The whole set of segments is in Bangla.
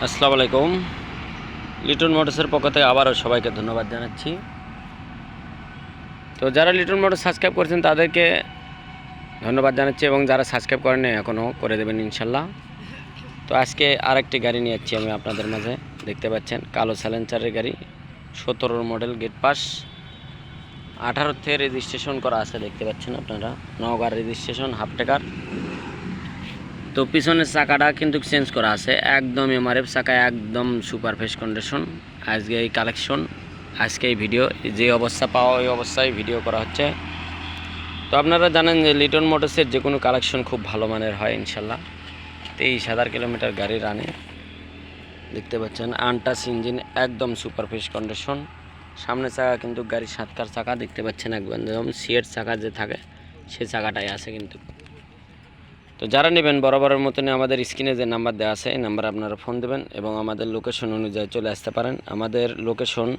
আসসালামু আলাইকুম। লিটন মোটরসের পক্ষ থেকে আবারও সবাইকে ধন্যবাদ জানাচ্ছি। তো যারা লিটন মোটরস সাবস্ক্রাইব করেছেন তাদেরকে ধন্যবাদ জানাচ্ছি, এবং যারা সাবস্ক্রাইব করেন এখনও করে দেবেন ইনশাল্লাহ। তো আজকে আরেকটি গাড়ি নিয়ে যাচ্ছি আমি আপনাদের মাঝে। দেখতে পাচ্ছেন কালো সাইলেন্সারের গাড়ি, 17 মডেল, গেট পাস, 18তে রেজিস্ট্রেশন করা আছে। দেখতে পাচ্ছেন আপনারা, নওগাঁর রেজিস্ট্রেশন, হাফ টাকার। তো পিছনের চাকাটা কিন্তু চেঞ্জ করা আছে, একদম এমআরএফ চাকা, একদম সুপার ফ্রেশ কন্ডিশন। আজকে এই কালেকশন, আজকে এই ভিডিও, যে অবস্থা পাওয়া ওই অবস্থায় ভিডিও করা হচ্ছে। তো আপনারা জানেন যে লিটন মোটরসের যে কোনো কালেকশন খুব ভালো মানের হয় ইনশাল্লাহ। 23,000 কিলোমিটার গাড়ি রানে। দেখতে পাচ্ছেন আনটাচ ইঞ্জিন, একদম সুপার ফ্রেশ কন্ডিশন। সামনে চাকা কিন্তু গাড়ির 7 চাকা, দেখতে পাচ্ছেন একদম সিয়ের চাকা যে থাকে সেই চাকাটাই আছে কিন্তু। তো যারা নেবেন বরাবরের মতনই আমাদের স্ক্রিনে যে নাম্বার দেওয়া আছে এই নাম্বারে আপনারা ফোন দেবেন এবং আমাদের লোকেশন অনুযায়ী চলে আসতে পারেন। আমাদের লোকেশন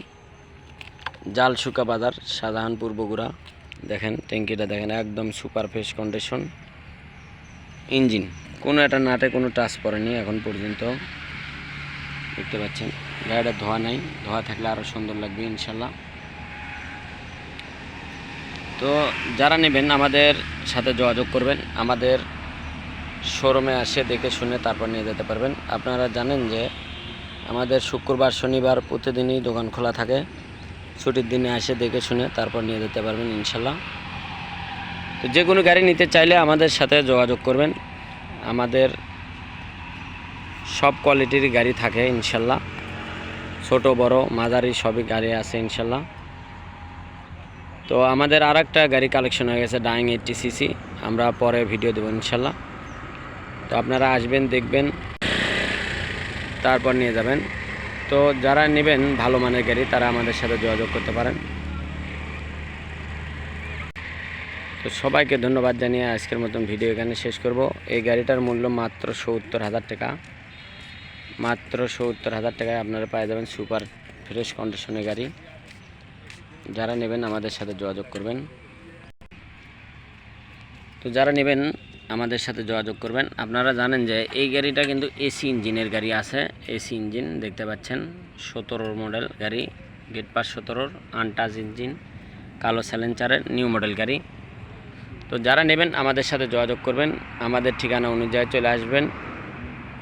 জালশুকা বাজার, শাহজাহানপুর, বগুড়া। দেখেন ট্যাঙ্কিটা দেখেন, একদম সুপার ফ্রেশ কন্ডিশন। ইঞ্জিন কোনো একটা নাটে কোনো টাচ পড়েনি এখন পর্যন্ত। দেখতে পাচ্ছেন গাড়িটা ধোয়া নাই, ধোয়া থাকলে আরও সুন্দর লাগবে ইনশাল্লাহ। তো যারা নেবেন আমাদের সাথে যোগাযোগ করবেন, আমাদের শোরুমে আসে দেখে শুনে তারপর নিয়ে যেতে পারবেন। আপনারা জানেন যে আমাদের শুক্রবার শনিবার প্রতিদিনই দোকান খোলা থাকে। ছুটির দিনে আসে দেখে শুনে তারপর নিয়ে যেতে পারবেন ইনশাল্লাহ। তো যে কোনো গাড়ি নিতে চাইলে আমাদের সাথে যোগাযোগ করবেন। আমাদের সব কোয়ালিটির গাড়ি থাকে ইনশাল্লাহ, ছোট বড় মাঝারি সবই গাড়ি আছে ইনশাল্লাহ। তো আমাদের আর একটা গাড়ি কালেকশন হয়ে গেছে, ডাইং 80cc, আমরা পরে ভিডিও দেবো ইনশাল্লাহ। তো আপনারা আসবেন, দেখবেন, তারপর নিয়ে যাবেন। তো যারা নেবেন ভালো মানের গাড়ি তারা আমাদের সাথে যোগাযোগ করতে পারেন। তো সবাইকে ধন্যবাদ জানিয়ে আজকের মতন ভিডিও এখানে শেষ করব। এই গাড়িটার মূল্য মাত্র 70,000 টাকা, মাত্র 70,000 টাকায় আপনারা পেয়ে যাবেন সুপার ফ্রেশ কন্ডিশনের গাড়ি। যারা নেবেন আমাদের সাথে যোগাযোগ করবেন। তো যারা নেবেন আমাদের সাথে যোগাযোগ করবেন। আপনারা জানেন যে এই গাড়িটা কিন্তু এসি ইঞ্জিনের গাড়ি আছে, এসি ইঞ্জিন দেখতে পাচ্ছেন। 17 মডেল গাড়ি, গেট পাস 17, আনটাচ ইঞ্জিন, কালো সাইলেন্সারের নিউ মডেল গাড়ি। তো যারা নেবেন আমাদের সাথে যোগাযোগ করবেন, আমাদের ঠিকানা অনুযায়ী চলে আসবেন।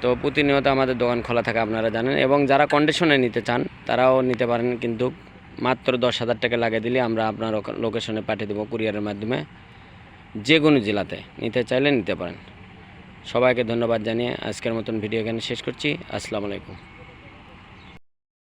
তো প্রতিনিয়ত আমাদের দোকান খোলা থাকে আপনারা জানেন, এবং যারা কন্ডিশনে নিতে চান তারাও নিতে পারেন, কিন্তু মাত্র 10,000 টাকা লাগিয়ে দিলে আমরা আপনার লোকেশনে পাঠিয়ে দেবো কুরিয়ারের মাধ্যমে। যে কোনো জেলাতে নিতে চাইলে নিতে পারেন। সবাইকে ধন্যবাদ জানিয়ে আজকের মতন ভিডিও এখানে শেষ করছি। আসসালামু আলাইকুম।